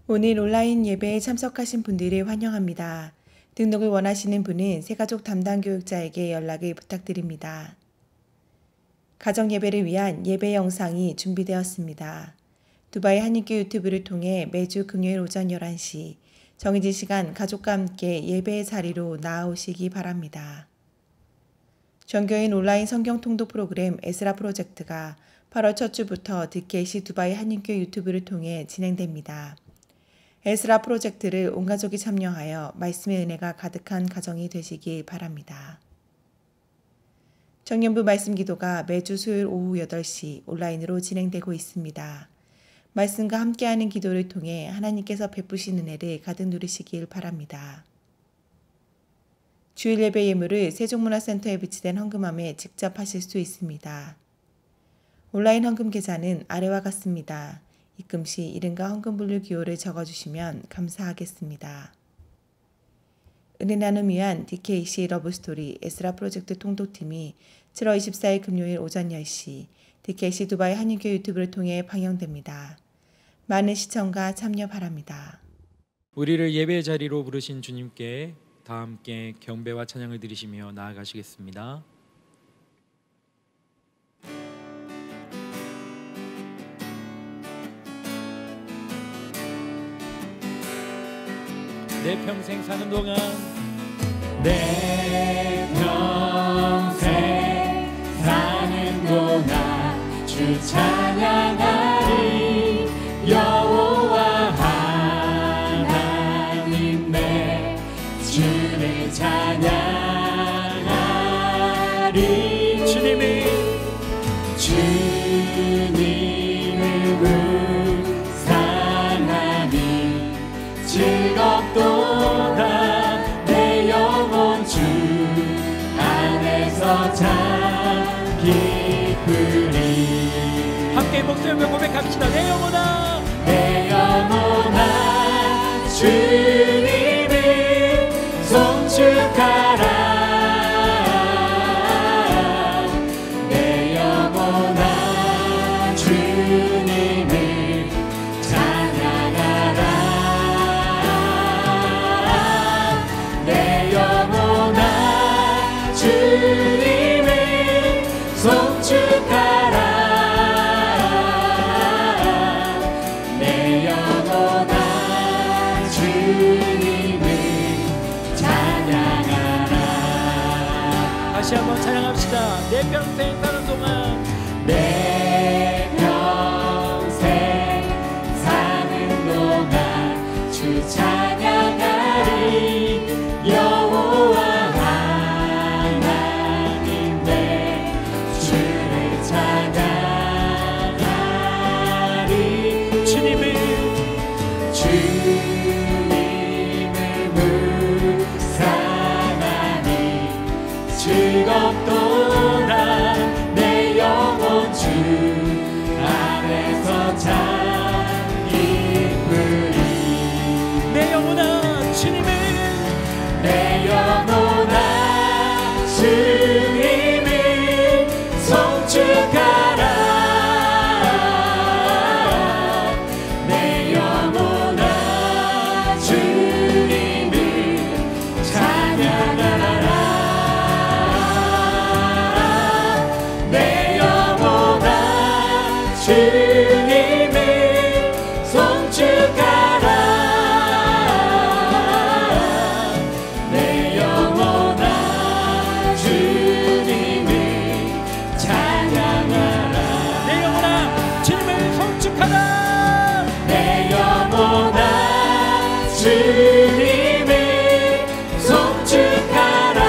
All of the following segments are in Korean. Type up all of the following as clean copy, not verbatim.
오늘 온라인 예배에 참석하신 분들을 환영합니다. 등록을 원하시는 분은 새가족 담당 교육자에게 연락을 부탁드립니다. 가정 예배를 위한 예배 영상이 준비되었습니다. 두바이 한인교 유튜브를 통해 매주 금요일 오전 11시 정해진 시간 가족과 함께 예배의 자리로 나아오시기 바랍니다. 전교인 온라인 성경 통독 프로그램 에스라 프로젝트가 8월 첫 주부터 DKC 두바이 한인교 유튜브를 통해 진행됩니다. 에스라 프로젝트를 온 가족이 참여하여 말씀의 은혜가 가득한 가정이 되시길 바랍니다. 청년부 말씀 기도가 매주 수요일 오후 8시 온라인으로 진행되고 있습니다. 말씀과 함께하는 기도를 통해 하나님께서 베푸신 은혜를 가득 누리시길 바랍니다. 주일 예배 예물을 세종문화센터에 비치된 헌금함에 직접 하실 수 있습니다. 온라인 헌금 계좌는 아래와 같습니다. 입금 시 이름과 헌금 분류 기호를 적어주시면 감사하겠습니다. 은혜 나눔 위한 DKC 러브스토리 에스라 프로젝트 통독팀이 7월 24일 금요일 오전 10시 DKC 두바이 한인교 유튜브를 통해 방영됩니다. 많은 시청과 참여 바랍니다. 우리를 예배의 자리로 부르신 주님께 다 함께 경배와 찬양을 드리시며 나아가시겠습니다. 내 평생 사는 동안 내 평생 사는 동안 주 찬양하리 여호와 하나님 내 주를 찬양하리 주님을 묵상하니 즐겁도다 내 영혼 주 안에서 참 기쁘리 함께 목소리로 고백합시다. 내 영혼아 내 영혼아 주님을 송축하라 내 영혼아 주님을 찬양하라 내 영혼아 주님을 송축하라 내 영혼아 주님을 찬양하라 다시 한번 찬양합시다. 내 평생 사는 동안 내 평생 사는 동안 주 찬양하리 여호와 하나님 내 주를 찬양하리 주님을 묵상하니 즐겁도다 내 영혼 주 안에서 참 기쁘리 내 영혼아 주님을 내 영혼아 주님을 송축하라 내 영혼아 주님을 찬양하라 내 영혼아 주님을 송축하라 내 영혼아 주님을 찬양하라 내 영혼아 주님을 송축하라 내 영혼아 주님을 송축하라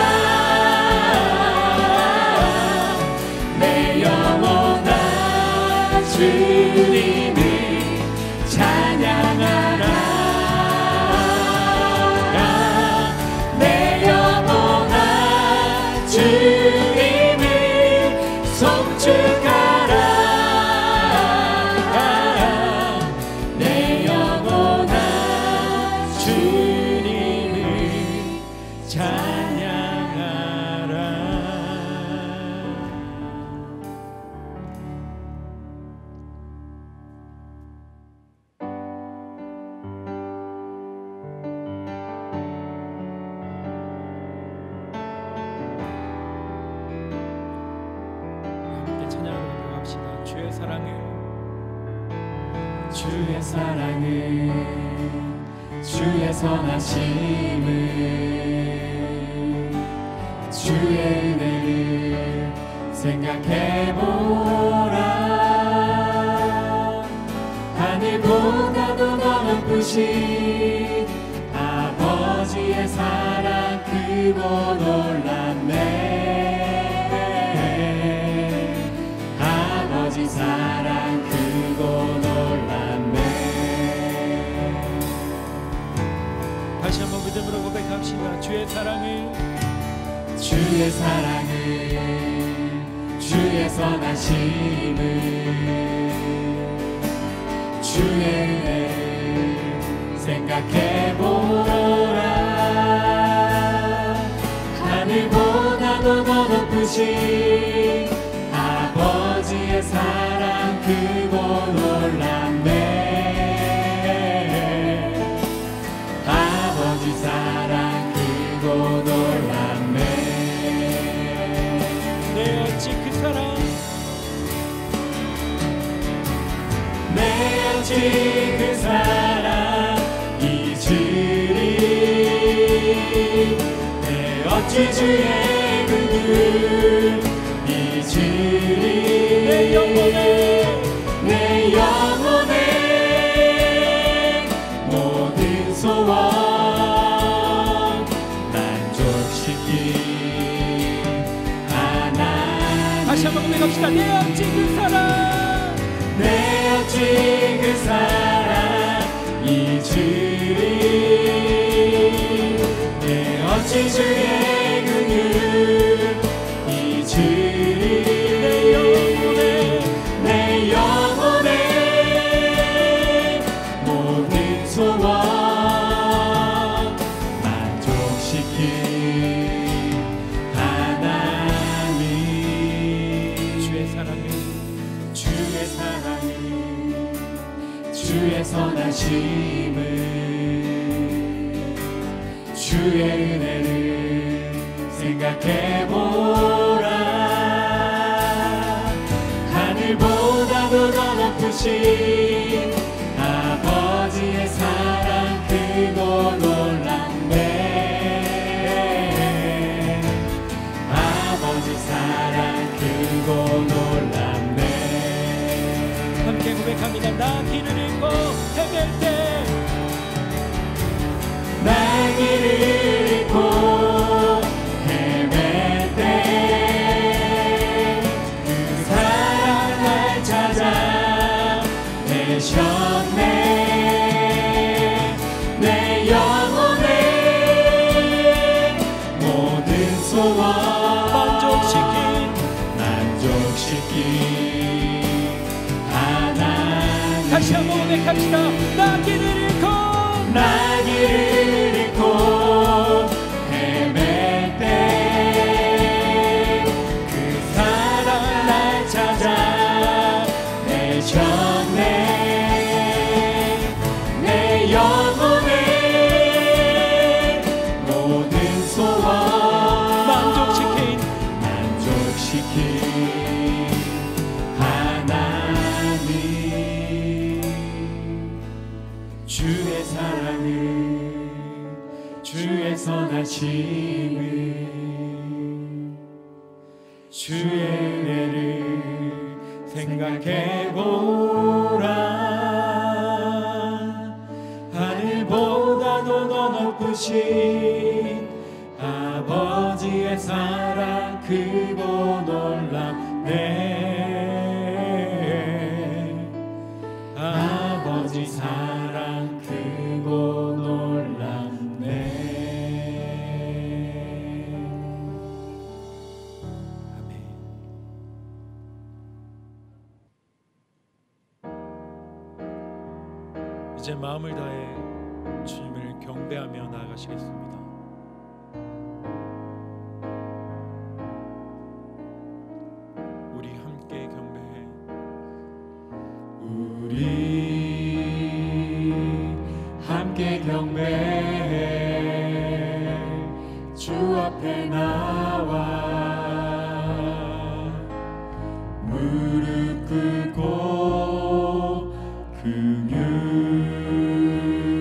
내 영혼아 주님을 찬양하라 내 영혼아 주님을 송축하라 내 영혼아 주님을 주의 사랑을 주의 선하심을 주의 은혜를 생각해보라. 하늘보다도 더 높으신 아버지의 사랑 크고 놀랍네. 아버지 사랑 크고 놀랍네. 다시 한번 믿음으로 고백합시다. 주의 사랑을 주의 선하심을 주의 은혜를 생각해보라. 하늘보다도 더 높으신 아버지의 사랑 크고 놀랍네. 아버지 사랑 크고 놀랍네. 내 어찌 그 사랑 내 어찌 그 사랑 잊으리. 내 어찌 주의 긍휼 잊으리. 내 영혼의 모든 소원 만족시킨 하나님. 다시 한번 고백합시다. 내 어찌 그 사랑 내 어찌 그 사랑 잊으리. 내 어찌 주의 긍휼 잊으리. 내 영혼의 모든 소원 만족시킨 하나님. 주의 사랑을 주의 선하심을 주의 은혜를 생각해보라. 하늘보다도 더 높으신 아버지의 사랑 크고 놀랍네. 아버지 사랑 크고 놀랍네. 함께 고백합니다. 나 길을 잃고 헤맬 때 나 길을 잃고 헤맬 때 그 사랑 날 찾아 내셨네. 내 영혼의 모든 소원 만족시킨 하나님. 다시 한번 고백합시다. 나 길을 잃고 헤맬 때 그 사랑 날 찾아 내셨네. 내 영혼의 모든 소원 만족시킨 하나님. 주의 사랑을 주의 선하심을 주의 은혜를 생각해보라. 하늘보다도 더 높으신 아버지의 사랑 크고 놀랍네. 아버지 사랑 크고 놀랍네. 아멘. 이제 마음을 다해 주님을 경배하며 나아가시겠습니다. 우리 함께 경배해. 우리 함께 경배해. 주 앞에 나와 무릎 꿇고 긍휼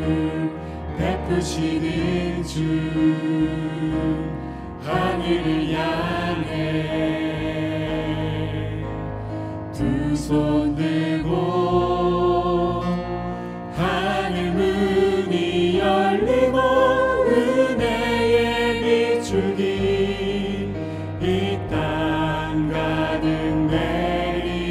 베푸시는 주 하늘을 향해 두 손 들고 하늘 문이 열리고 은혜의 비추기 이 땅 가득 내리도록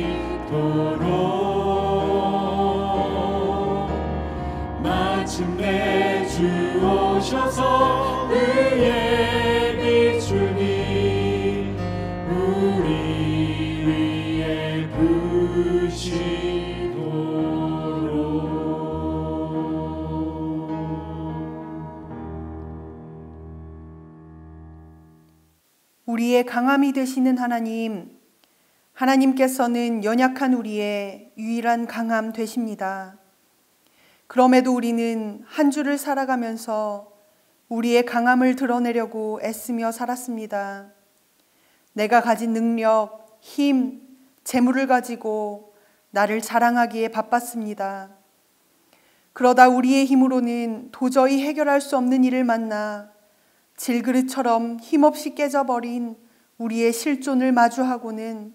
마침내 주 오셔서 의의 비추기 우리 위에 우리의 강함이 되시는 하나님께서는 연약한 우리의 유일한 강함 되십니다. 그럼에도 우리는 한 주를 살아가면서 우리의 강함을 드러내려고 애쓰며 살았습니다. 내가 가진 능력, 힘, 재물을 가지고 나를 자랑하기에 바빴습니다. 그러다 우리의 힘으로는 도저히 해결할 수 없는 일을 만나 질그릇처럼 힘없이 깨져버린 우리의 실존을 마주하고는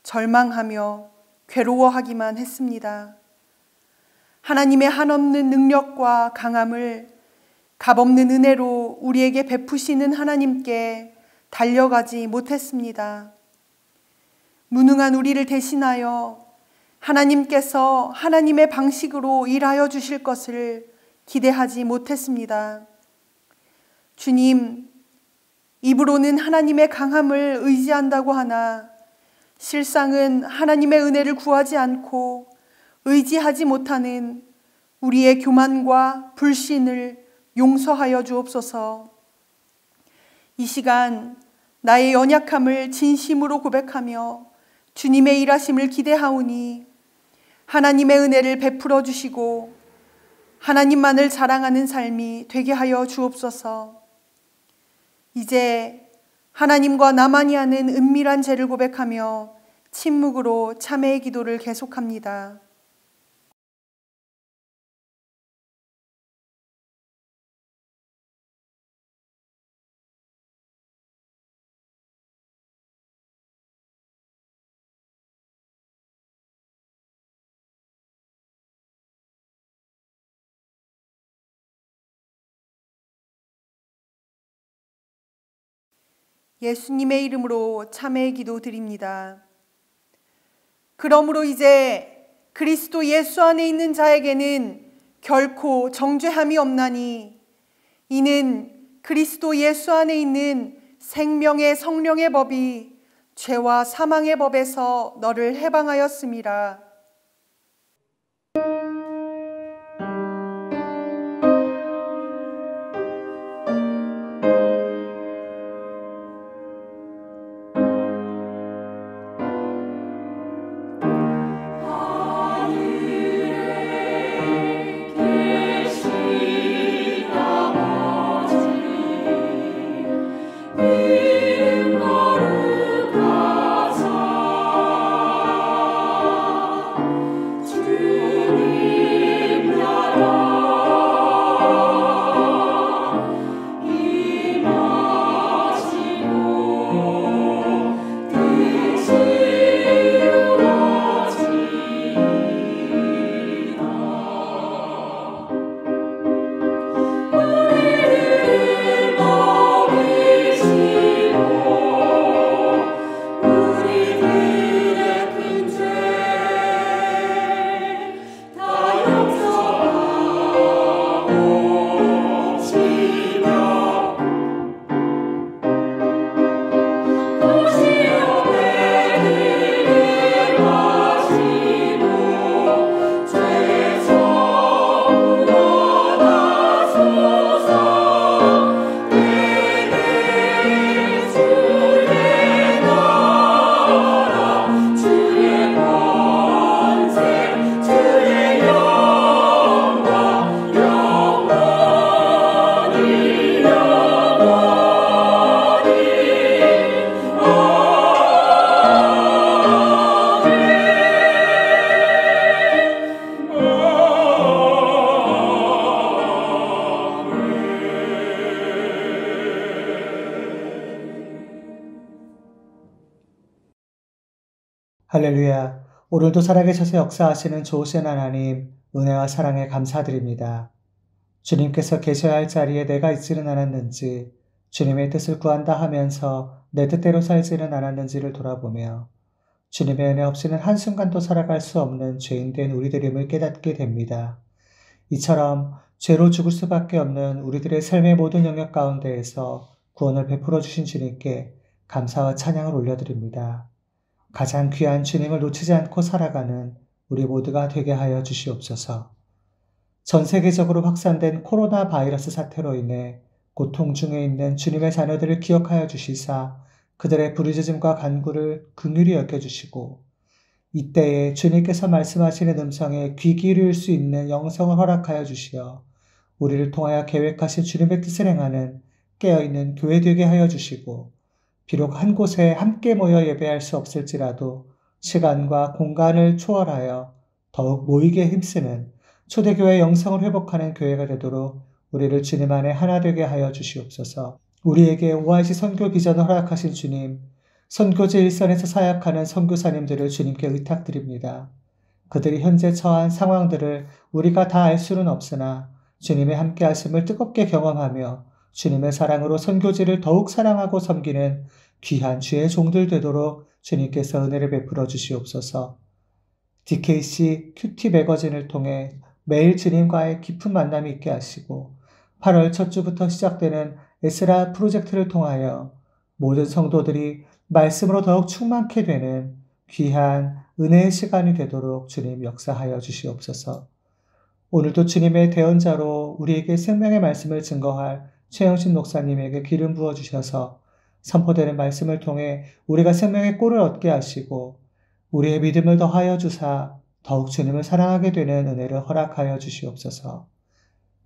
절망하며 괴로워하기만 했습니다. 하나님의 한없는 능력과 강함을 값없는 은혜로 우리에게 베푸시는 하나님께 달려가지 못했습니다. 무능한 우리를 대신하여 하나님께서 하나님의 방식으로 일하여 주실 것을 기대하지 못했습니다. 주님, 입으로는 하나님의 강함을 의지한다고 하나 실상은 하나님의 은혜를 구하지 않고 의지하지 못하는 우리의 교만과 불신을 용서하여 주옵소서. 이 시간 나의 연약함을 진심으로 고백하며 주님의 일하심을 기대하오니 하나님의 은혜를 베풀어 주시고 하나님만을 자랑하는 삶이 되게 하여 주옵소서. 이제 하나님과 나만이 하는 은밀한 죄를 고백하며 침묵으로 참회의 기도를 계속합니다. 예수님의 이름으로 참회의 기도 드립니다. 그러므로 이제 그리스도 예수 안에 있는 자에게는 결코 정죄함이 없나니 이는 그리스도 예수 안에 있는 생명의 성령의 법이 죄와 사망의 법에서 너를 해방하였음이라. 할렐루야. 오늘도 살아계셔서 역사하시는 좋으신 하나님, 은혜와 사랑에 감사드립니다. 주님께서 계셔야 할 자리에 내가 있지는 않았는지, 주님의 뜻을 구한다 하면서 내 뜻대로 살지는 않았는지를 돌아보며 주님의 은혜 없이는 한순간도 살아갈 수 없는 죄인된 우리들임을 깨닫게 됩니다. 이처럼 죄로 죽을 수밖에 없는 우리들의 삶의 모든 영역 가운데에서 구원을 베풀어 주신 주님께 감사와 찬양을 올려드립니다. 가장 귀한 주님을 놓치지 않고 살아가는 우리 모두가 되게 하여 주시옵소서. 전 세계적으로 확산된 코로나 바이러스 사태로 인해 고통 중에 있는 주님의 자녀들을 기억하여 주시사 그들의 부르짖음과 간구를 긍휼히 여겨주시고 이때에 주님께서 말씀하시는 음성에 귀 기울일 수 있는 영성을 허락하여 주시어 우리를 통하여 계획하신 주님의 뜻을 행하는 깨어있는 교회 되게 하여 주시고 비록 한 곳에 함께 모여 예배할 수 없을지라도 시간과 공간을 초월하여 더욱 모이게 힘쓰는 초대교회 영성을 회복하는 교회가 되도록 우리를 주님 안에 하나 되게 하여 주시옵소서. 우리에게 OIC 선교 비전을 허락하신 주님, 선교제 일선에서 사역하는 선교사님들을 주님께 의탁드립니다. 그들이 현재 처한 상황들을 우리가 다 알 수는 없으나 주님의 함께 하심을 뜨겁게 경험하며 주님의 사랑으로 선교지를 더욱 사랑하고 섬기는 귀한 주의 종들 되도록 주님께서 은혜를 베풀어 주시옵소서. DKC 큐티 매거진을 통해 매일 주님과의 깊은 만남이 있게 하시고 8월 첫 주부터 시작되는 에스라 프로젝트를 통하여 모든 성도들이 말씀으로 더욱 충만케 되는 귀한 은혜의 시간이 되도록 주님 역사하여 주시옵소서. 오늘도 주님의 대언자로 우리에게 생명의 말씀을 증거할 최영신 목사님에게 기름 부어주셔서 선포되는 말씀을 통해 우리가 생명의 꼴을 얻게 하시고 우리의 믿음을 더하여 주사 더욱 주님을 사랑하게 되는 은혜를 허락하여 주시옵소서.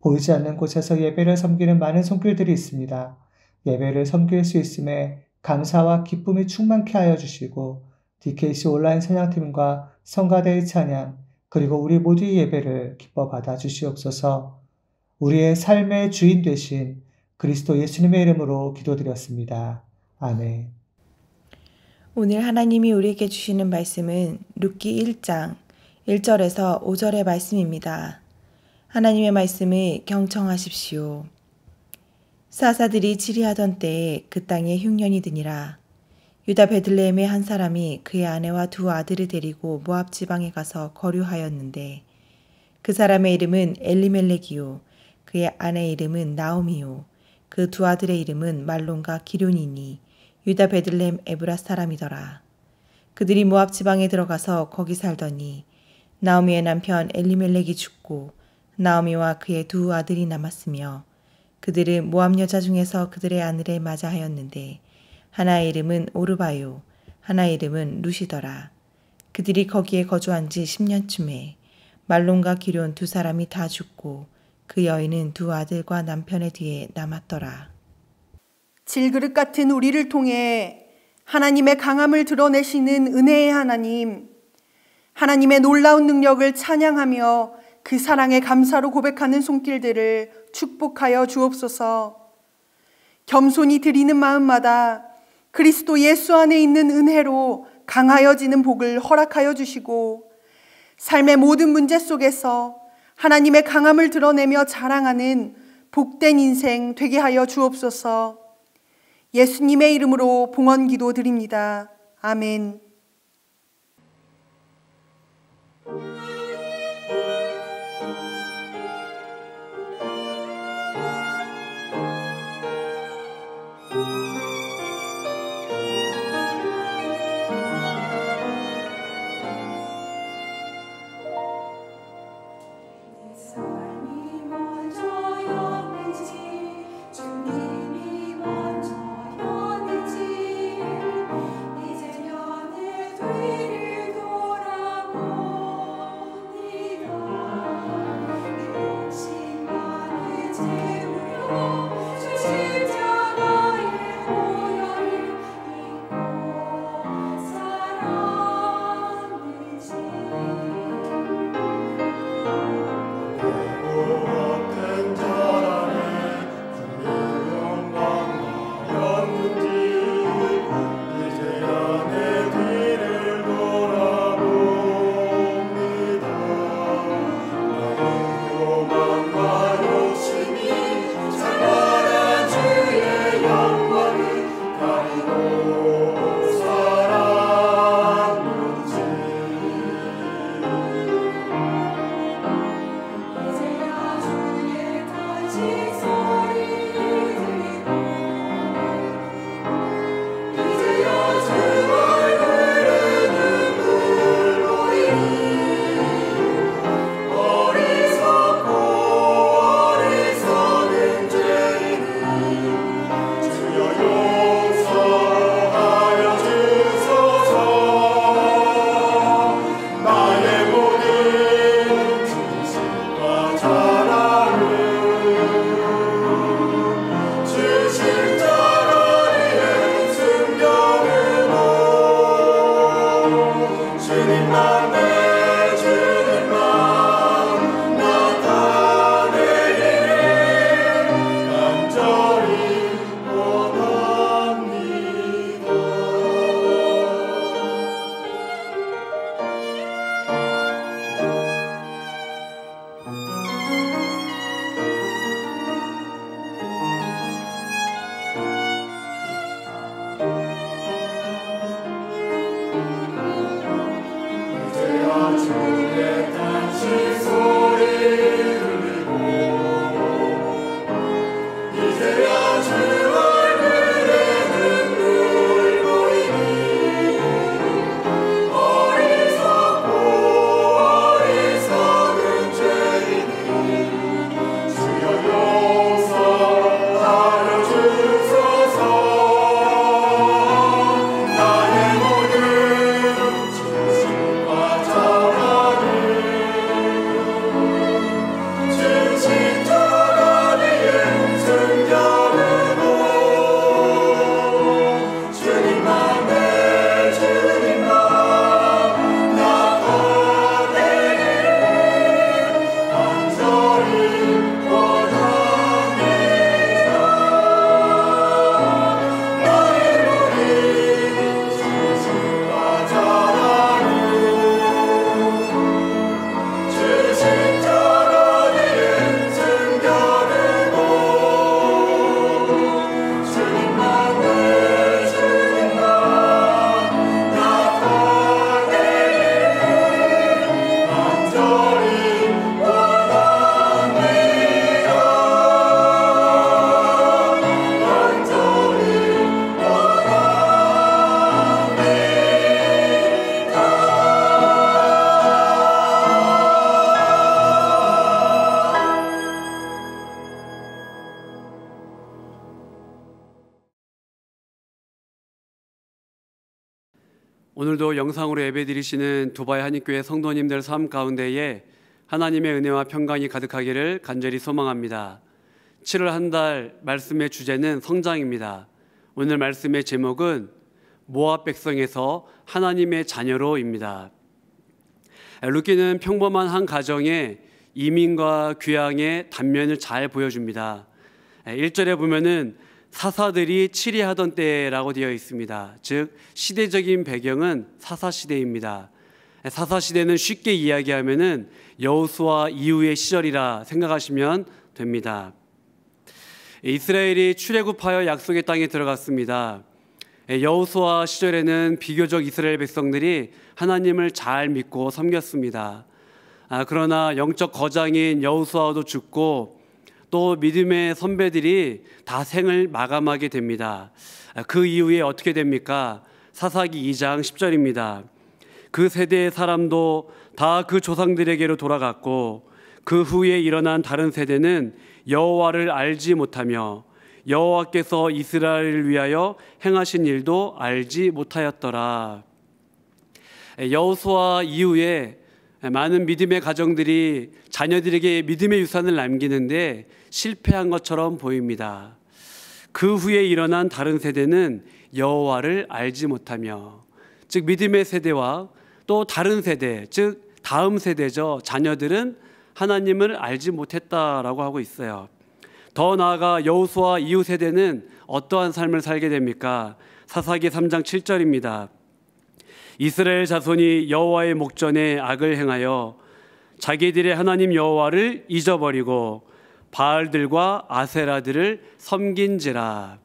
보이지 않는 곳에서 예배를 섬기는 많은 손길들이 있습니다. 예배를 섬길 수 있음에 감사와 기쁨이 충만케 하여 주시고 DKC 온라인 찬양팀과 성가대의 찬양 그리고 우리 모두의 예배를 기뻐 받아 주시옵소서. 우리의 삶의 주인 되신 그리스도 예수님의 이름으로 기도드렸습니다. 아멘. 오늘 하나님이 우리에게 주시는 말씀은 룻기 1장 1절에서 5절의 말씀입니다. 하나님의 말씀을 경청하십시오. 사사들이 치리하던 때에 그 땅에 흉년이 드니라. 유다 베들레헴의 한 사람이 그의 아내와 두 아들을 데리고 모압 지방에 가서 거류하였는데 그 사람의 이름은 엘리멜렉이요 그의 아내의 이름은 나오미요 그 두 아들의 이름은 말론과 기런이니 유다 베들레헴 에브라 사람이더라. 그들이 모압 지방에 들어가서 거기 살더니 나오미의 남편 엘리멜렉이 죽고 나오미와 그의 두 아들이 남았으며 그들은 모압 여자 중에서 그들의 아내를 맞아하였는데 하나의 이름은 오르바요 하나의 이름은 룻이더라. 그들이 거기에 거주한 지 10년쯤에 말론과 기런 두 사람이 다 죽고 그 여인은 두 아들과 남편의 뒤에 남았더라. 질그릇 같은 우리를 통해 하나님의 강함을 드러내시는 은혜의 하나님, 하나님의 놀라운 능력을 찬양하며 그 사랑에 감사로 고백하는 손길들을 축복하여 주옵소서. 겸손히 드리는 마음마다 그리스도 예수 안에 있는 은혜로 강하여지는 복을 허락하여 주시고 삶의 모든 문제 속에서 하나님의 강함을 드러내며 자랑하는 복된 인생 되게 하여 주옵소서. 예수님의 이름으로 봉헌 기도 드립니다. 아멘. 오늘도 영상으로 예배드리시는 두바이 한인교회 성도님들 삶 가운데에 하나님의 은혜와 평강이 가득하기를 간절히 소망합니다. 7월 한 달 말씀의 주제는 성장입니다. 오늘 말씀의 제목은 모압 백성에서 하나님의 자녀로입니다. 룻기는 평범한 한 가정의 이민과 귀향의 단면을 잘 보여줍니다. 1절에 보면은 사사들이 치리하던 때라고 되어 있습니다. 즉 시대적인 배경은 사사시대입니다. 사사시대는 쉽게 이야기하면은 여호수아 이후의 시절이라 생각하시면 됩니다. 이스라엘이 출애굽하여 약속의 땅에 들어갔습니다. 여호수아 시절에는 비교적 이스라엘 백성들이 하나님을 잘 믿고 섬겼습니다. 그러나 영적 거장인 여호수아도 죽고 또 믿음의 선배들이 다 생을 마감하게 됩니다. 그 이후에 어떻게 됩니까? 사사기 2장 10절입니다. 그 세대의 사람도 다 그 조상들에게로 돌아갔고 그 후에 일어난 다른 세대는 여호와를 알지 못하며 여호와께서 이스라엘을 위하여 행하신 일도 알지 못하였더라. 여호수아 이후에 많은 믿음의 가정들이 자녀들에게 믿음의 유산을 남기는데 실패한 것처럼 보입니다. 그 후에 일어난 다른 세대는 여호와를 알지 못하며, 즉 믿음의 세대와 또 다른 세대, 즉 다음 세대죠. 자녀들은 하나님을 알지 못했다라고 하고 있어요. 더 나아가 여호수아 이후 세대는 어떠한 삶을 살게 됩니까? 사사기 3장 7절입니다. 이스라엘 자손이 여호와의 목전에 악을 행하여 자기들의 하나님 여호와를 잊어버리고 바알들과 아세라들을 섬긴지라.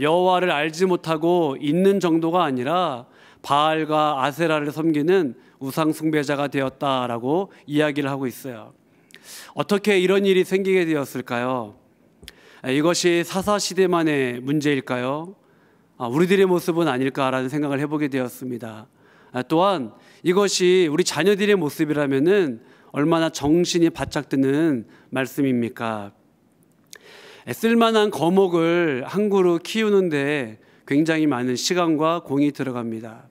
여호와를 알지 못하고 있는 정도가 아니라 바알과 아세라를 섬기는 우상 숭배자가 되었다라고 이야기를 하고 있어요. 어떻게 이런 일이 생기게 되었을까요? 이것이 사사시대만의 문제일까요? 우리들의 모습은 아닐까라는 생각을 해보게 되었습니다. 또한 이것이 우리 자녀들의 모습이라면은 얼마나 정신이 바짝 드는 말씀입니까? 쓸만한 거목을 한 그루 키우는데 굉장히 많은 시간과 공이 들어갑니다.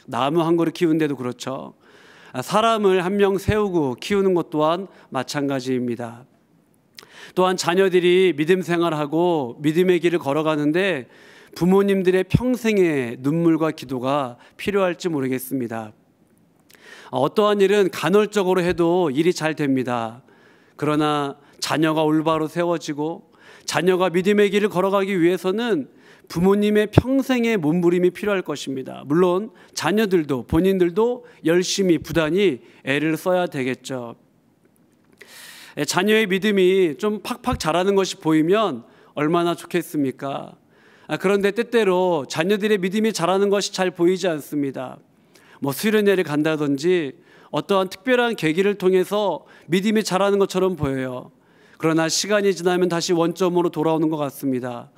나무 한 그루 키우는데도 그렇죠. 사람을 한 명 세우고 키우는 것 또한 마찬가지입니다. 또한 자녀들이 믿음 생활하고 믿음의 길을 걸어가는데 부모님들의 평생의 눈물과 기도가 필요할지 모르겠습니다. 어떠한 일은 간헐적으로 해도 일이 잘 됩니다. 그러나 자녀가 올바로 세워지고 자녀가 믿음의 길을 걸어가기 위해서는 부모님의 평생의 몸부림이 필요할 것입니다. 물론 자녀들도 본인들도 열심히 부단히 애를 써야 되겠죠. 자녀의 믿음이 좀 팍팍 자라는 것이 보이면 얼마나 좋겠습니까? 그런데 때때로 자녀들의 믿음이 자라는 것이 잘 보이지 않습니다. 수련회를 간다든지 어떠한 특별한 계기를 통해서 믿음이 자라는 것처럼 보여요. 그러나 시간이 지나면 다시 원점으로 돌아오는 것 같습니다.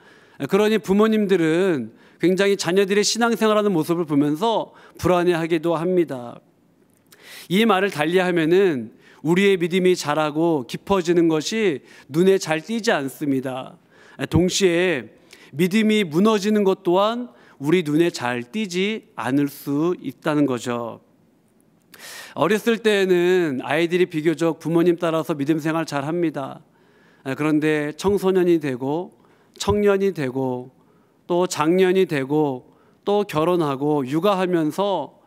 그러니 부모님들은 굉장히 자녀들의 신앙생활하는 모습을 보면서 불안해하기도 합니다. 이 말을 달리하면은 우리의 믿음이 자라고 깊어지는 것이 눈에 잘 띄지 않습니다. 동시에 믿음이 무너지는 것 또한 우리 눈에 잘 띄지 않을 수 있다는 거죠. 어렸을 때는 아이들이 비교적 부모님 따라서 믿음 생활 잘 합니다. 그런데 청소년이 되고 청년이 되고 또 장년이 되고 또 결혼하고 육아하면서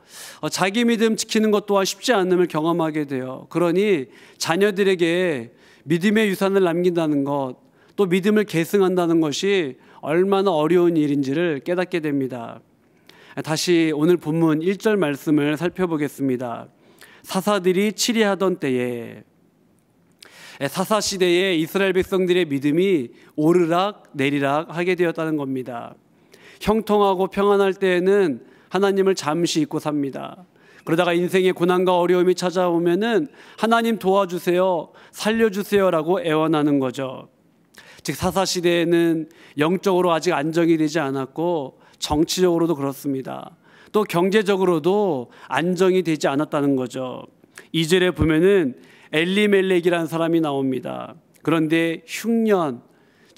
자기 믿음 지키는 것 또한 쉽지 않음을 경험하게 돼요. 그러니 자녀들에게 믿음의 유산을 남긴다는 것, 또 믿음을 계승한다는 것이 얼마나 어려운 일인지를 깨닫게 됩니다. 다시 오늘 본문 1절 말씀을 살펴보겠습니다. 사사들이 치리하던 때에, 사사시대에 이스라엘 백성들의 믿음이 오르락 내리락 하게 되었다는 겁니다. 형통하고 평안할 때에는 하나님을 잠시 잊고 삽니다. 그러다가 인생의 고난과 어려움이 찾아오면은 하나님 도와주세요, 살려주세요라고 애원하는 거죠. 즉 사사시대에는 영적으로 아직 안정이 되지 않았고 정치적으로도 그렇습니다. 또 경제적으로도 안정이 되지 않았다는 거죠. 2절에 보면은 엘리멜렉이라는 사람이 나옵니다. 그런데 흉년,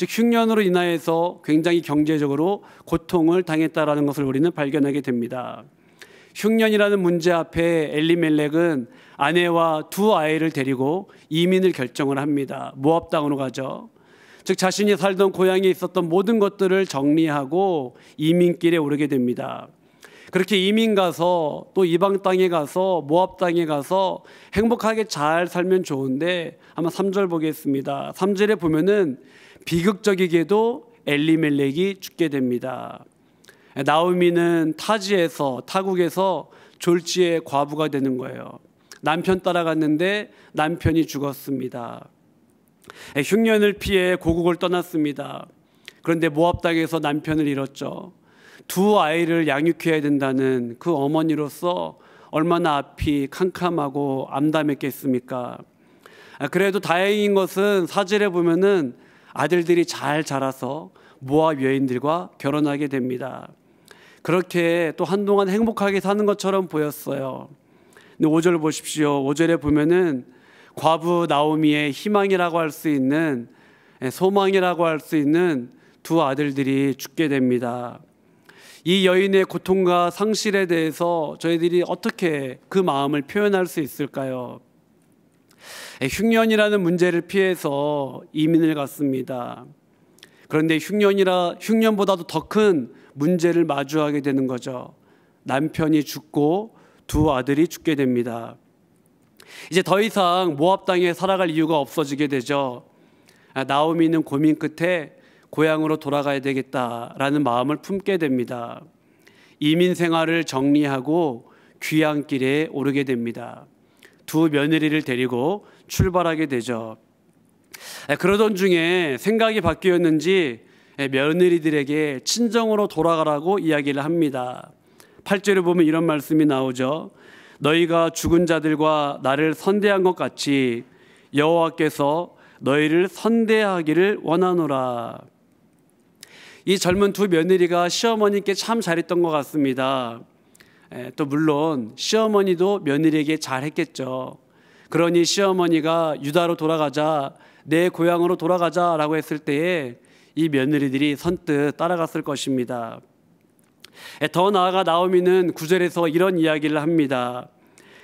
즉 흉년으로 인하여서 굉장히 경제적으로 고통을 당했다라는 것을 우리는 발견하게 됩니다. 흉년이라는 문제 앞에 엘리멜렉은 아내와 두 아이를 데리고 이민을 결정을 합니다. 모압 땅으로 가죠. 즉 자신이 살던 고향에 있었던 모든 것들을 정리하고 이민길에 오르게 됩니다. 그렇게 이민 가서 또 이방 땅에 가서 모압 땅에 가서 행복하게 잘 살면 좋은데, 한번 3절 보겠습니다. 3절에 보면은 비극적이게도 엘리멜렉이 죽게 됩니다. 나오미는 타국에서 졸지에 과부가 되는 거예요. 남편 따라갔는데 남편이 죽었습니다. 흉년을 피해 고국을 떠났습니다. 그런데 모압 땅에서 남편을 잃었죠. 두 아이를 양육해야 된다는 그 어머니로서 얼마나 앞이 캄캄하고 암담했겠습니까? 그래도 다행인 것은 4절에 보면은 아들들이 잘 자라서 모압 여인들과 결혼하게 됩니다. 그렇게 또 한동안 행복하게 사는 것처럼 보였어요. 근데 5절 보십시오. 5절에 보면은 과부 나오미의 희망이라고 할 수 있는, 소망이라고 할 수 있는 두 아들들이 죽게 됩니다. 이 여인의 고통과 상실에 대해서 저희들이 어떻게 그 마음을 표현할 수 있을까요? 흉년이라는 문제를 피해서 이민을 갔습니다. 그런데 흉년보다도 더 큰 문제를 마주하게 되는 거죠. 남편이 죽고 두 아들이 죽게 됩니다. 이제 더 이상 모압 땅에 살아갈 이유가 없어지게 되죠. 나오미는 고민 끝에 고향으로 돌아가야 되겠다라는 마음을 품게 됩니다. 이민 생활을 정리하고 귀향길에 오르게 됩니다. 두 며느리를 데리고 출발하게 되죠. 그러던 중에 생각이 바뀌었는지 며느리들에게 친정으로 돌아가라고 이야기를 합니다. 8절에 보면 이런 말씀이 나오죠. 너희가 죽은 자들과 나를 선대한 것 같이 여호와께서 너희를 선대하기를 원하노라. 이 젊은 두 며느리가 시어머니께 참 잘했던 것 같습니다. 또 물론 시어머니도 며느리에게 잘했겠죠. 그러니 시어머니가 유다로 돌아가자, 내 고향으로 돌아가자라고 했을 때에 이 며느리들이 선뜻 따라갔을 것입니다. 더 나아가 나오미는 9절에서 이런 이야기를 합니다.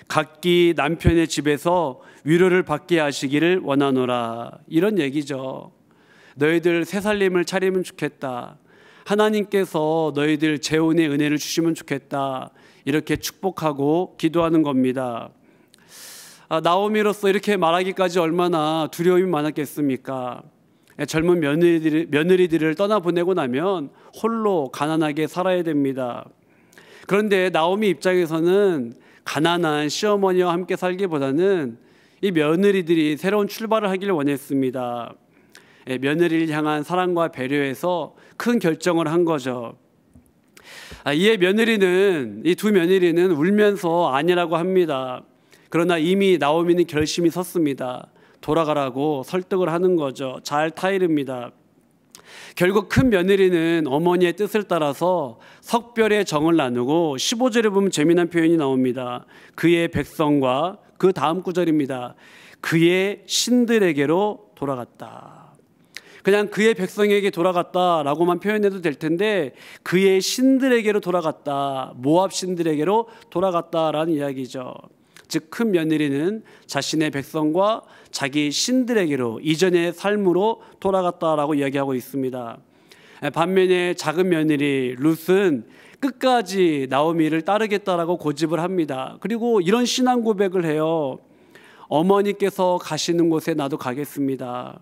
각기 남편의 집에서 위로를 받게 하시기를 원하노라. 이런 얘기죠. 너희들 새살림을 차리면 좋겠다. 하나님께서 너희들 재혼의 은혜를 주시면 좋겠다. 이렇게 축복하고 기도하는 겁니다. 나오미로서 이렇게 말하기까지 얼마나 두려움이 많았겠습니까? 젊은 며느리들을 떠나보내고 나면 홀로 가난하게 살아야 됩니다. 그런데 나오미 입장에서는 가난한 시어머니와 함께 살기보다는 이 며느리들이 새로운 출발을 하기를 원했습니다. 며느리를 향한 사랑과 배려에서 큰 결정을 한 거죠. 이에 이 두 며느리는 울면서 아니라고 합니다. 그러나 이미 나오미는 결심이 섰습니다. 돌아가라고 설득을 하는 거죠. 잘 타이릅니다. 결국 큰 며느리는 어머니의 뜻을 따라서 석별의 정을 나누고 15절에 보면 재미난 표현이 나옵니다. 그의 백성과 그 다음 구절입니다. 그의 신들에게로 돌아갔다. 그냥 그의 백성에게 돌아갔다라고만 표현해도 될 텐데 그의 신들에게로 돌아갔다. 모압 신들에게로 돌아갔다라는 이야기죠. 즉 큰 며느리는 자신의 백성과 자기 신들에게로 이전의 삶으로 돌아갔다라고 이야기하고 있습니다. 반면에 작은 며느리 룻은 끝까지 나오미를 따르겠다라고 고집을 합니다. 그리고 이런 신앙 고백을 해요. 어머니께서 가시는 곳에 나도 가겠습니다.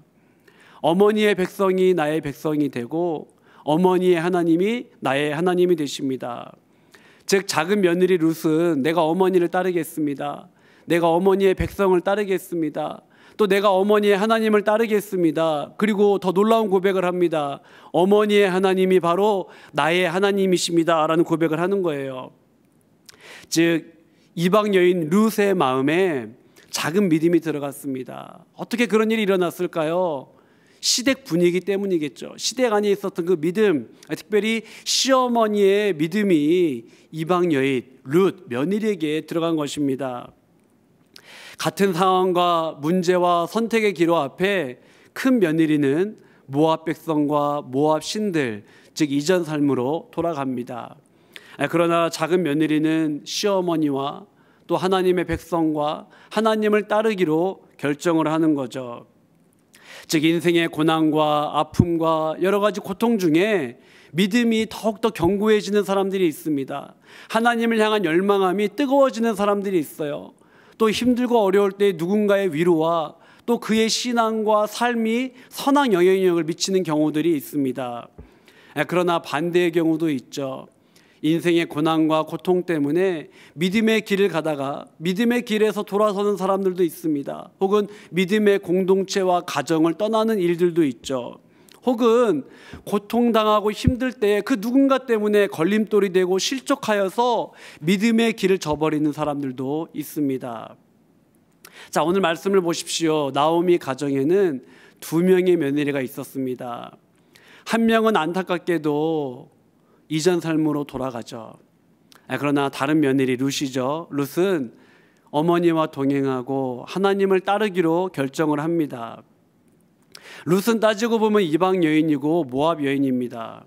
어머니의 백성이 나의 백성이 되고 어머니의 하나님이 나의 하나님이 되십니다. 즉 작은 며느리 룻은 내가 어머니를 따르겠습니다. 내가 어머니의 백성을 따르겠습니다. 또 내가 어머니의 하나님을 따르겠습니다. 그리고 더 놀라운 고백을 합니다. 어머니의 하나님이 바로 나의 하나님이십니다 라는 고백을 하는 거예요. 즉 이방 여인 룻의 마음에 작은 믿음이 들어갔습니다. 어떻게 그런 일이 일어났을까요? 시댁 분위기 때문이겠죠. 시댁 안에 있었던 그 믿음, 특별히 시어머니의 믿음이 이방 여인 룻 며느리에게 들어간 것입니다. 같은 상황과 문제와 선택의 기로 앞에 큰 며느리는 모압 백성과 모압 신들, 즉 이전 삶으로 돌아갑니다. 그러나 작은 며느리는 시어머니와 또 하나님의 백성과 하나님을 따르기로 결정을 하는 거죠. 즉 인생의 고난과 아픔과 여러 가지 고통 중에 믿음이 더욱더 견고해지는 사람들이 있습니다. 하나님을 향한 열망함이 뜨거워지는 사람들이 있어요. 또 힘들고 어려울 때 누군가의 위로와 또 그의 신앙과 삶이 선한 영향력을 미치는 경우들이 있습니다. 그러나 반대의 경우도 있죠. 인생의 고난과 고통 때문에 믿음의 길을 가다가 믿음의 길에서 돌아서는 사람들도 있습니다. 혹은 믿음의 공동체와 가정을 떠나는 일들도 있죠. 혹은 고통당하고 힘들 때 그 누군가 때문에 걸림돌이 되고 실족하여서 믿음의 길을 저버리는 사람들도 있습니다. 자, 오늘 말씀을 보십시오. 나오미 가정에는 2명의 며느리가 있었습니다. 한 명은 안타깝게도 이전 삶으로 돌아가죠. 그러나 다른 며느리 룻이죠. 룻은 어머니와 동행하고 하나님을 따르기로 결정을 합니다. 룻은 따지고 보면 이방 여인이고 모압 여인입니다.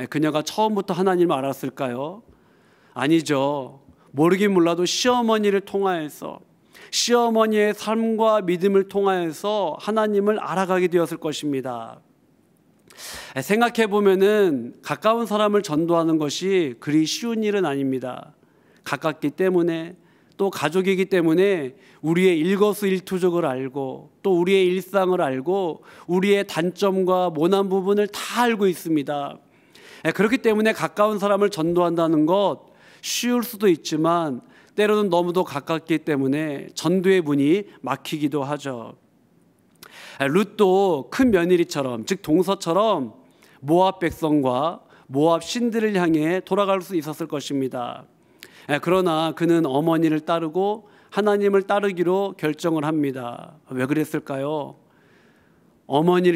그녀가 처음부터 하나님을 알았을까요? 아니죠. 모르긴 몰라도 시어머니를 통하여서, 시어머니의 삶과 믿음을 통하여서 하나님을 알아가게 되었을 것입니다. 생각해 보면은 가까운 사람을 전도하는 것이 그리 쉬운 일은 아닙니다. 가깝기 때문에, 또 가족이기 때문에 우리의 일거수일투족을 알고 또 우리의 일상을 알고 우리의 단점과 모난 부분을 다 알고 있습니다. 그렇기 때문에 가까운 사람을 전도한다는 것 쉬울 수도 있지만 때로는 너무도 가깝기 때문에 전도의 문이 막히기도 하죠. 룻도 큰 며느리처럼, 즉 동서처럼 모압 백성과 모압 신들을 향해 돌아갈 수 있었을 것입니다. 그러나 그는 어머니를 따르고 하나님을 따르기로 결정을 합니다. 왜 그랬을까요?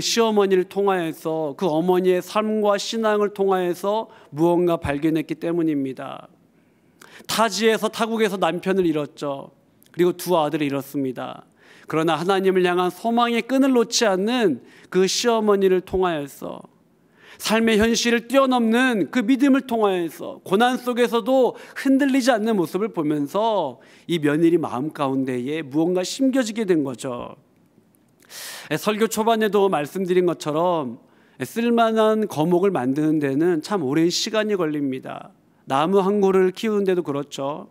시어머니를 통하여서 그 어머니의 삶과 신앙을 통하여서 무언가 발견했기 때문입니다. 타지에서 타국에서 남편을 잃었죠. 그리고 2 아들을 잃었습니다. 그러나 하나님을 향한 소망의 끈을 놓지 않는 그 시어머니를 통하여서, 삶의 현실을 뛰어넘는 그 믿음을 통하여서 고난 속에서도 흔들리지 않는 모습을 보면서 이 며느리 마음 가운데에 무언가 심겨지게 된 거죠. 설교 초반에도 말씀드린 것처럼 쓸만한 거목을 만드는 데는 참 오랜 시간이 걸립니다. 나무 한 그루를 키우는데도 그렇죠.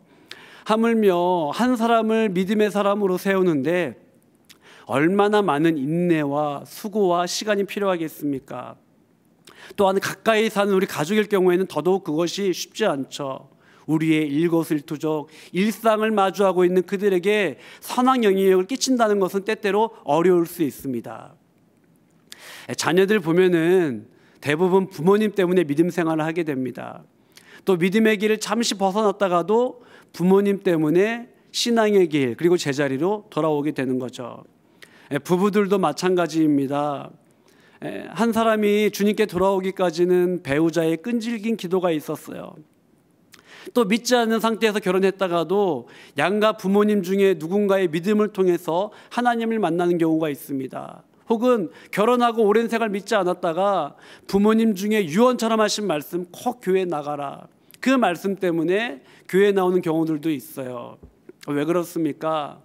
하물며 한 사람을 믿음의 사람으로 세우는데 얼마나 많은 인내와 수고와 시간이 필요하겠습니까? 또한 가까이 사는 우리 가족일 경우에는 더더욱 그것이 쉽지 않죠. 우리의 일거수일투족, 일상을 마주하고 있는 그들에게 선한 영향력을 끼친다는 것은 때때로 어려울 수 있습니다. 자녀들 보면은 대부분 부모님 때문에 믿음 생활을 하게 됩니다. 또 믿음의 길을 잠시 벗어났다가도 부모님 때문에 신앙의 길, 그리고 제자리로 돌아오게 되는 거죠. 부부들도 마찬가지입니다. 한 사람이 주님께 돌아오기까지는 배우자의 끈질긴 기도가 있었어요. 또 믿지 않는 상태에서 결혼했다가도 양가 부모님 중에 누군가의 믿음을 통해서 하나님을 만나는 경우가 있습니다. 혹은 결혼하고 오랜 생활 믿지 않았다가 부모님 중에 유언처럼 하신 말씀, 꼭 교회 나가라, 그 말씀 때문에 교회 나오는 경우들도 있어요. 왜 그렇습니까?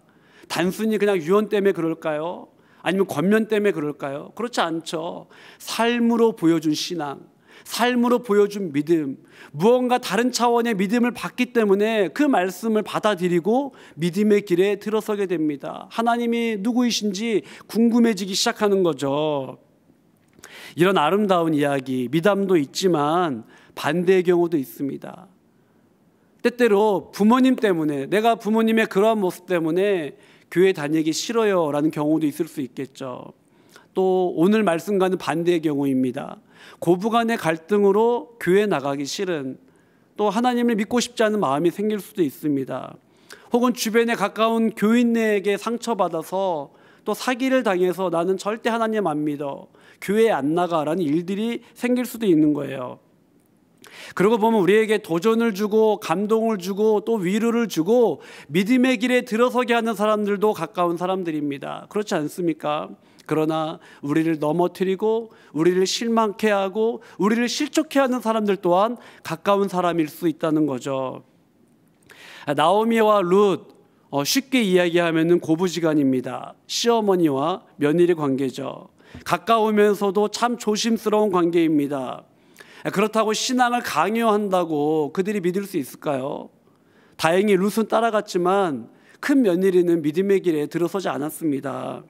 단순히 그냥 유언 때문에 그럴까요? 아니면 권면 때문에 그럴까요? 그렇지 않죠. 삶으로 보여준 신앙, 삶으로 보여준 믿음, 무언가 다른 차원의 믿음을 받기 때문에 그 말씀을 받아들이고 믿음의 길에 들어서게 됩니다. 하나님이 누구이신지 궁금해지기 시작하는 거죠. 이런 아름다운 이야기, 미담도 있지만 반대의 경우도 있습니다. 때때로 부모님 때문에, 내가 부모님의 그러한 모습 때문에 교회 다니기 싫어요 라는 경우도 있을 수 있겠죠. 또 오늘 말씀과는 반대의 경우입니다. 고부간의 갈등으로 교회 나가기 싫은, 또 하나님을 믿고 싶지 않은 마음이 생길 수도 있습니다. 혹은 주변에 가까운 교인에게 상처받아서 또 사기를 당해서 나는 절대 하나님 안 믿어, 교회에 안 나가라는 일들이 생길 수도 있는 거예요. 그러고 보면 우리에게 도전을 주고 감동을 주고 또 위로를 주고 믿음의 길에 들어서게 하는 사람들도 가까운 사람들입니다. 그렇지 않습니까? 그러나 우리를 넘어뜨리고 우리를 실망케 하고 우리를 실족케 하는 사람들 또한 가까운 사람일 수 있다는 거죠. 나오미와 룻, 쉽게 이야기하면 고부지간입니다. 시어머니와 며느리 관계죠. 가까우면서도 참 조심스러운 관계입니다. 그렇다고 신앙을 강요한다고 그들이 믿을 수 있을까요? 다행히 룻은 따라갔지만 큰 며느리는 믿음의 길에 들어서지 않았습니다.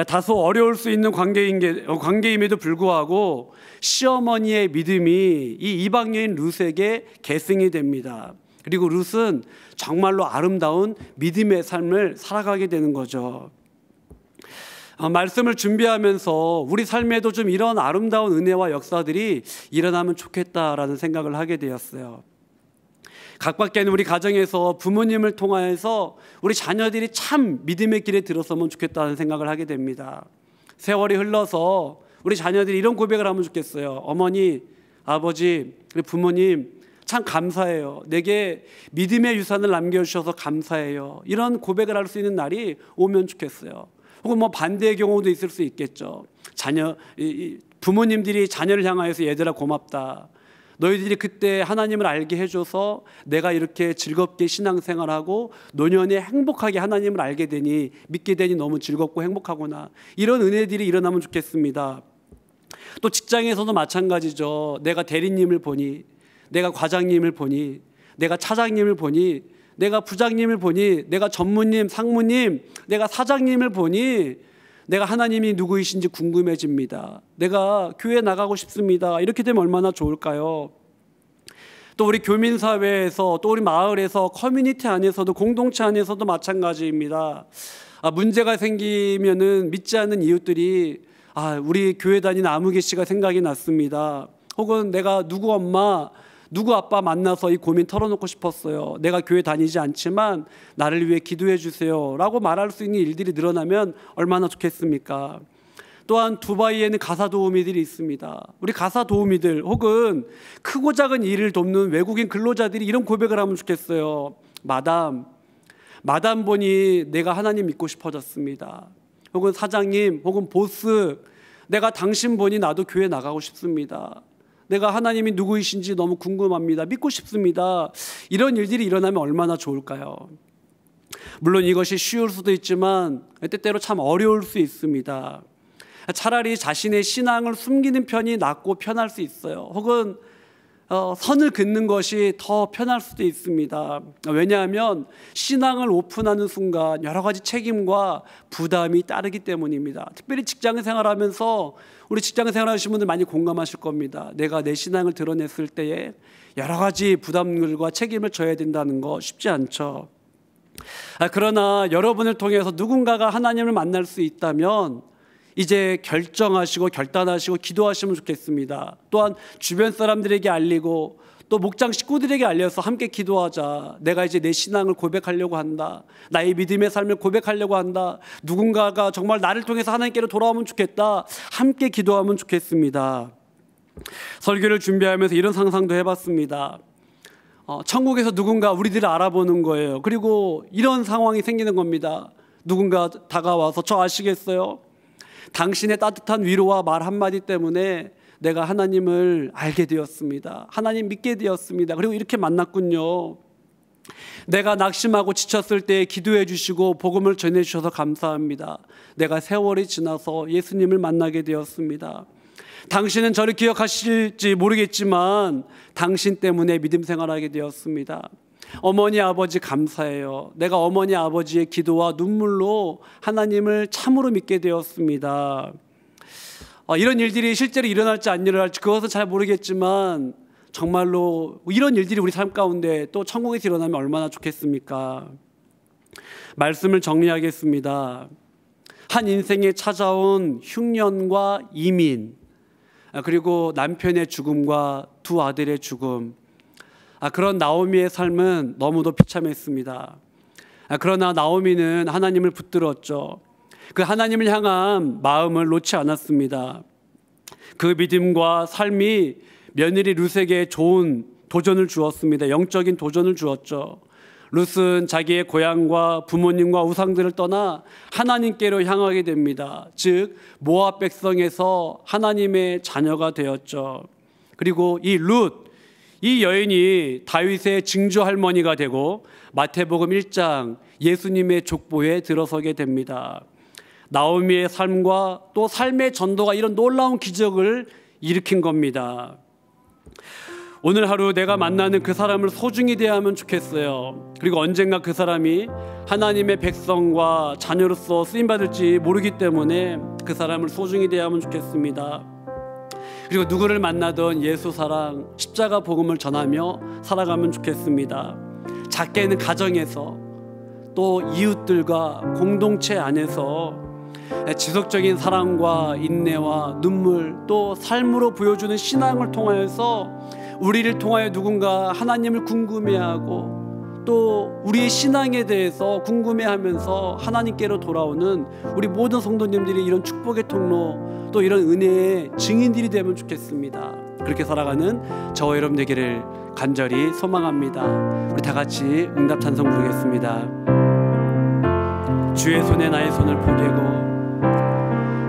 다소 어려울 수 있는 관계임에도 불구하고 시어머니의 믿음이 이 이방 여인 룻에게 계승이 됩니다. 그리고 룻은 정말로 아름다운 믿음의 삶을 살아가게 되는 거죠. 말씀을 준비하면서 우리 삶에도 좀 이런 아름다운 은혜와 역사들이 일어나면 좋겠다라는 생각을 하게 되었어요. 각박한 우리 가정에서 부모님을 통하여서 우리 자녀들이 참 믿음의 길에 들어서면 좋겠다는 생각을 하게 됩니다. 세월이 흘러서 우리 자녀들이 이런 고백을 하면 좋겠어요. 어머니, 아버지, 우리 부모님 참 감사해요. 내게 믿음의 유산을 남겨주셔서 감사해요. 이런 고백을 할 수 있는 날이 오면 좋겠어요. 혹은 뭐 반대의 경우도 있을 수 있겠죠. 부모님들이 자녀를 향하여서 얘들아 고맙다. 너희들이 그때 하나님을 알게 해줘서 내가 이렇게 즐겁게 신앙생활하고 노년에 행복하게 하나님을 알게 되니 믿게 되니 너무 즐겁고 행복하구나. 이런 은혜들이 일어나면 좋겠습니다. 또 직장에서도 마찬가지죠. 내가 대리님을 보니, 내가 과장님을 보니, 내가 차장님을 보니, 내가 부장님을 보니, 내가 전무님, 상무님, 내가 사장님을 보니 내가 하나님이 누구이신지 궁금해집니다. 내가 교회 나가고 싶습니다. 이렇게 되면 얼마나 좋을까요? 또 우리 교민사회에서 또 우리 마을에서 커뮤니티 안에서도 공동체 안에서도 마찬가지입니다. 문제가 생기면은 믿지 않는 이웃들이 우리 교회 다니는 아무개 씨가 생각이 났습니다. 혹은 내가 누구 엄마 누구 아빠 만나서 이 고민 털어놓고 싶었어요. 내가 교회 다니지 않지만 나를 위해 기도해 주세요 라고 말할 수 있는 일들이 늘어나면 얼마나 좋겠습니까? 또한 두바이에는 가사 도우미들이 있습니다. 우리 가사 도우미들 혹은 크고 작은 일을 돕는 외국인 근로자들이 이런 고백을 하면 좋겠어요. 마담 보니 내가 하나님 믿고 싶어졌습니다. 혹은 사장님 혹은 보스, 내가 당신 보니 나도 교회 나가고 싶습니다. 내가 하나님이 누구이신지 너무 궁금합니다. 믿고 싶습니다. 이런 일들이 일어나면 얼마나 좋을까요? 물론 이것이 쉬울 수도 있지만 때때로 참 어려울 수 있습니다. 차라리 자신의 신앙을 숨기는 편이 낫고 편할 수 있어요. 혹은 선을 긋는 것이 더 편할 수도 있습니다. 왜냐하면 신앙을 오픈하는 순간 여러 가지 책임과 부담이 따르기 때문입니다. 특별히 직장 생활하면서 우리 직장 생활하시는 분들 많이 공감하실 겁니다. 내가 내 신앙을 드러냈을 때에 여러 가지 부담들과 책임을 져야 된다는 거 쉽지 않죠. 그러나 여러분을 통해서 누군가가 하나님을 만날 수 있다면 이제 결정하시고 결단하시고 기도하시면 좋겠습니다. 또한 주변 사람들에게 알리고 또 목장 식구들에게 알려서 함께 기도하자. 내가 이제 내 신앙을 고백하려고 한다. 나의 믿음의 삶을 고백하려고 한다. 누군가가 정말 나를 통해서 하나님께로 돌아오면 좋겠다. 함께 기도하면 좋겠습니다. 설교를 준비하면서 이런 상상도 해봤습니다. 천국에서 누군가 우리들을 알아보는 거예요. 그리고 이런 상황이 생기는 겁니다. 누군가 다가와서 저 아시겠어요? 당신의 따뜻한 위로와 말 한마디 때문에 내가 하나님을 알게 되었습니다. 하나님 믿게 되었습니다. 그리고 이렇게 만났군요. 내가 낙심하고 지쳤을 때 기도해 주시고 복음을 전해 주셔서 감사합니다. 내가 세월이 지나서 예수님을 만나게 되었습니다. 당신은 저를 기억하실지 모르겠지만 당신 때문에 믿음 생활하게 되었습니다. 어머니 아버지 감사해요. 내가 어머니 아버지의 기도와 눈물로 하나님을 참으로 믿게 되었습니다. 이런 일들이 실제로 일어날지 안 일어날지 그것은 잘 모르겠지만 정말로 이런 일들이 우리 삶 가운데 또 천국에서 일어나면 얼마나 좋겠습니까? 말씀을 정리하겠습니다. 한 인생에 찾아온 흉년과 이민, 그리고 남편의 죽음과 두 아들의 죽음, 그런 나오미의 삶은 너무도 비참했습니다. 그러나 나오미는 하나님을 붙들었죠. 그 하나님을 향한 마음을 놓지 않았습니다. 그 믿음과 삶이 며느리 룻에게 좋은 도전을 주었습니다. 영적인 도전을 주었죠. 룻은 자기의 고향과 부모님과 우상들을 떠나 하나님께로 향하게 됩니다. 즉 모압 백성에서 하나님의 자녀가 되었죠. 그리고 이 룻, 이 여인이 다윗의 증조 할머니가 되고 마태복음 1장 예수님의 족보에 들어서게 됩니다. 나오미의 삶과 또 삶의 전도가 이런 놀라운 기적을 일으킨 겁니다. 오늘 하루 내가 만나는 그 사람을 소중히 대하면 좋겠어요. 그리고 언젠가 그 사람이 하나님의 백성과 자녀로서 쓰임받을지 모르기 때문에 그 사람을 소중히 대하면 좋겠습니다. 그리고 누구를 만나든 예수 사랑, 십자가 복음을 전하며 살아가면 좋겠습니다. 작게는 가정에서 또 이웃들과 공동체 안에서 지속적인 사랑과 인내와 눈물 또 삶으로 보여주는 신앙을 통하여서 우리를 통하여 누군가 하나님을 궁금해하고 또 우리의 신앙에 대해서 궁금해하면서 하나님께로 돌아오는 우리 모든 성도님들이 이런 축복의 통로 또 이런 은혜의 증인들이 되면 좋겠습니다. 그렇게 살아가는 저와 여러분 되기를 간절히 소망합니다. 우리 다 같이 응답 찬송 부르겠습니다. 주의 손에 나의 손을 포개고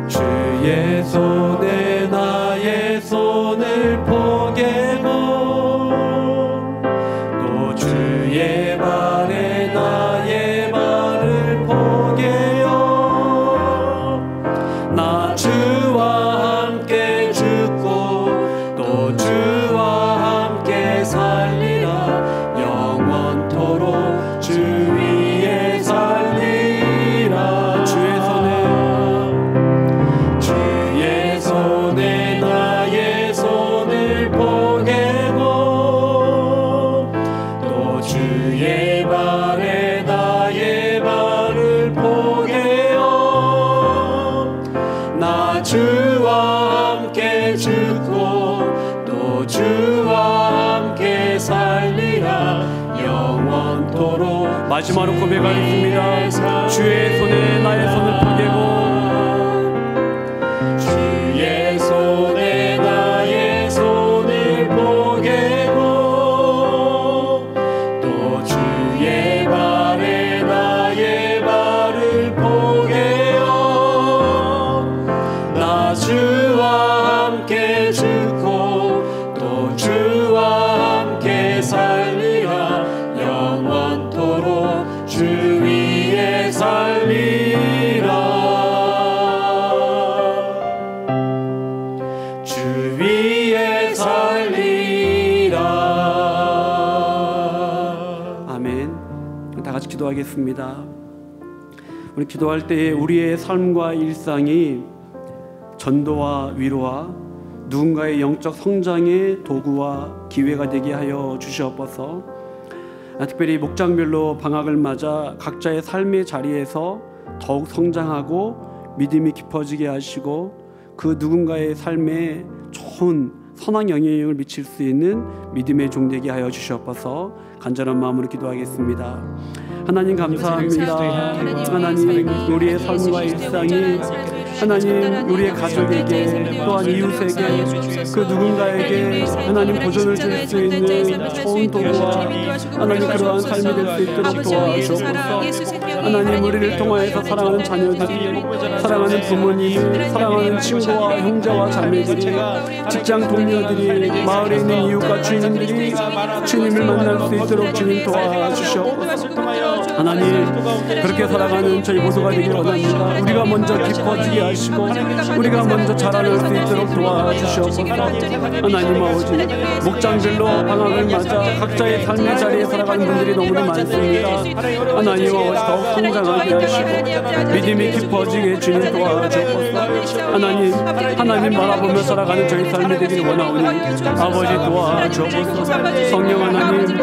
주의 손에 나의 손을 포개고 또 주의 발에 나의 발을 포개요. 나 주와 함께 죽고 또 주와 함께 살리라. 영원토록 주 위에 살리라. 주의 손에 나의 손을 포개고 또 주의 발에 나의 발을 포개요. 나 주와 함께 죽고 또 주와 함께 살리라. 영원토록. 마지막으로 고백하겠습니다. 주의 손에 나의 손을 포개고 손에 나의 손을 포개고 또 주의 발에 나의 발을 포개요. 나 주와 함께 죽고 또 주와 함께 살리라. 영원토록 주 위에 살리라. 위에 살리라. 아멘. 다 같이 기도하겠습니다. 우리 기도할 때에 우리의 삶과 일상이 전도와 위로와 누군가의 영적 성장의 도구와 기회가 되게 하여 주시옵소서. 특별히 목장별로 방학을 맞아 각자의 삶의 자리에서 더욱 성장하고 믿음이 깊어지게 하시고 그 누군가의 삶에 좋은 선한 영향력을 미칠 수 있는 믿음의 종 되게 하여 주시옵소서. 간절한 마음으로 기도하겠습니다. 하나님 감사합니다. 하나님 우리의 삶과 일상이 하나님 우리의 가족에게 또한 이웃에게 그 누군가에게 하나님 보존을 줄 수 있는 좋은 도구와 하나님 그러한 삶이 될 수 있도록 도와주옵소서. 하나님 우리를 통하여서 사랑하는 자녀들이 사랑하는 부모님이 사랑하는 친구와 형제와 자매들이 직장 동료들이 마을에 있는 이웃과 주인들이 주님을 만날 수 있도록 주님 도와주시옵소서. 하나님 그렇게 살아가는 저희 모두가 되길 원합니다. 우리가 먼저 기뻐지게 하시고 우리가 먼저 자라날 수 있도록 도와주시옵소서. 하나님 아버지 목장별로 방학을 맞아 각자의 삶의 자리에 살아가는 분들이 너무나 많습니다. 하나님 아버지 더욱 성장하게 하시고 믿음이 깊어지게 주님 도와주옵소서. 하나님 바라보며 살아가는 저희 삶이 되길 원하오니 아버지 도와주옵소서. 성령 하나님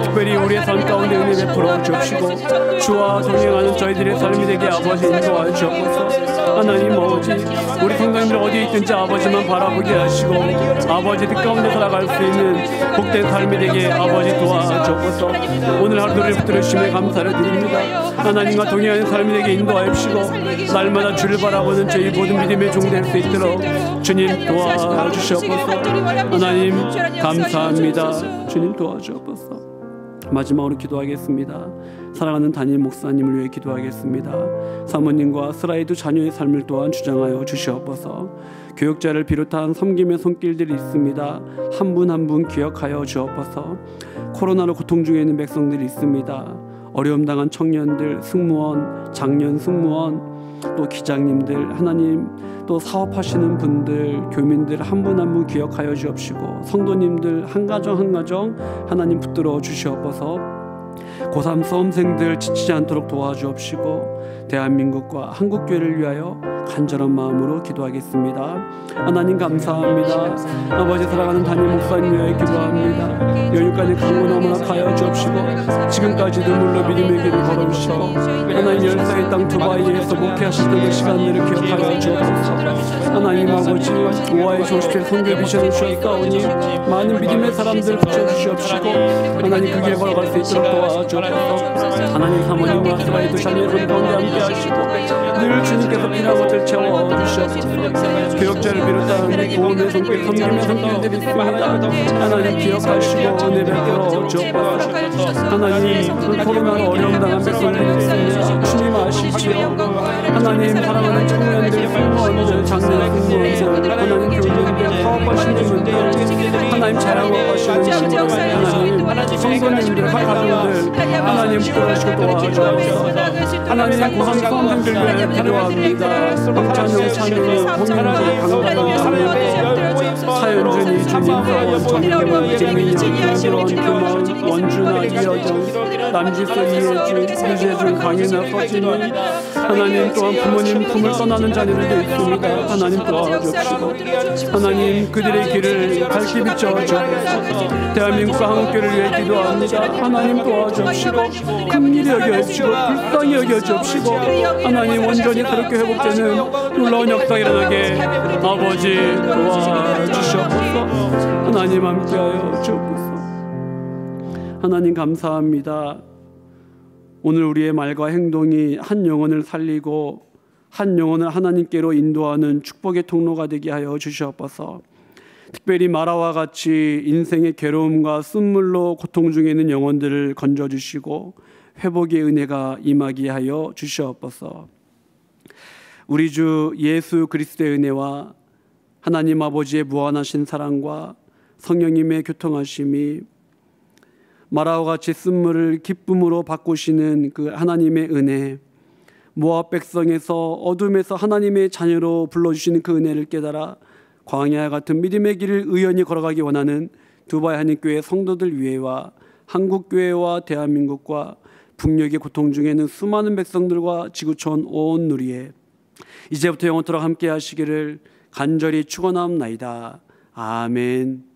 특별히 우리의 삶 가운데 은혜 베풀어 주옵시고 주와 동행하는 저희들의 삶이 되게 아버지 인도하여 주옵소서. 하나님 아버지, 우리 성도님들 어디에 있든지 아버지만 바라보게 하시고 아버지 뜻 가운데 살아갈 수 있는 복된 삶이 되게 아버지 도와주옵소서. 오늘 하루를 붙들으시며 감사를 드립니다. 하나님과 동행하는 삶이 되게 인도하여 주시고 날마다 주를 바라보는 저희 모든 믿음의 종 될 수 있도록 주님 도와주시옵소서. 하나님 감사합니다. 주님 도와주옵소서. 마지막으로 기도하겠습니다. 사랑하는 담임 목사님을 위해 기도하겠습니다. 사모님과 스라이드 자녀의 삶을 또한 주장하여 주시옵소서. 교육자를 비롯한 섬김의 손길들이 있습니다. 한 분 한 분 기억하여 주옵소서. 코로나로 고통 중에 있는 백성들이 있습니다. 어려움 당한 청년들, 승무원, 장년 승무원, 또 기장님들, 하나님 또 사업하시는 분들, 교민들 한 분 한 분 기억하여 주옵시고 성도님들 한 가정 한 가정 하나님 붙들어 주시옵소서. 고3 수험생들 지치지 않도록 도와주옵시고 대한민국과 한국교회를 위하여 간절한 마음으로 기도하겠습니다. 하나님 감사합니다. 아버지 사랑하는 담임 목사님 위하여 기도합니다. 여유까지 강건함을 하여 주옵시고 지금까지도 물로 믿음의 길을 걸어주시고 하나님 열사의 땅 두바이에서 목회하셨던 그 시간들을 기억하여 주옵소서. 하나님 아버지 오하의 조십실 선교 비전을 주셨사오니 많은 믿음의 사람들 붙여주시옵시고 하나님 그 길 걸어갈 수 있도록 도와주옵소서. 하나님 사모님과 스라이드 자녀의 손 가운데 함께 하시고 늘 주님께서 필요한 것들 채워주시옵소서. 교역자를 비롯한 보험의 손길, 섬김의 손길들이 있습니다. 하나님 기억하시고 은혜 베풀어 주옵소서. 하나님 코로나로 어려움 당한 백성들이 있습니다. 주님 아시지요. 하나님 사랑하는 청년들, 승무원들, 장년 승무원들, 하나님 교민들, 사업하시는 분들, 하나님 자영업하시는 분들, 하나님 성도님들, 가정들 하나님 붙들어주시고 도와주옵소서. 하나님 고3 수험생들 위해 기도합니다. 박찬영, 찬영이, 홍인주, 강가방, 사연준이, 주민사원, 정경원, 재민이, 김기원, 김원, 원준아, 이여정, 남지수, 이혜준, 유재준, 강인아, 서진이 하나님 또한 부모님 품을 떠나는 자녀들도 있습니다. 하나님 도와주옵시고 하나님 그들의 길을 밝히 비춰주옵소서. 대한민국과 한국교회를 위해 기도합니다. 하나님 도와주옵시고 긍휼히 여겨주시고 불쌍히 여겨주옵시고 하나님 온전히 새롭게 회복되는 놀라운 역사가 일어나게 아버지 도와주시옵소서. 하나님 함께하여 주옵소서. 하나님 감사합니다. 오늘 우리의 말과 행동이 한 영혼을 살리고 한 영혼을 하나님께로 인도하는 축복의 통로가 되게 하여 주시옵소서. 특별히 마라와 같이 인생의 괴로움과 쓴물로 고통 중에 있는 영혼들을 건져주시고 회복의 은혜가 임하게 하여 주시옵소서. 우리 주 예수 그리스도의 은혜와 하나님 아버지의 무한하신 사랑과 성령님의 교통하심이 마라와 같이 쓴물을 기쁨으로 바꾸시는 그 하나님의 은혜, 모압 백성에서 어둠에서 하나님의 자녀로 불러주시는 그 은혜를 깨달아 광야 같은 믿음의 길을 의연히 걸어가기 원하는 두바이 한인교회 성도들 위해와 한국교회와 대한민국과 북녘의 고통 중에는 수많은 백성들과 지구촌 온 누리에 이제부터 영원토록 함께 하시기를 간절히 축원하옵나이다. 아멘.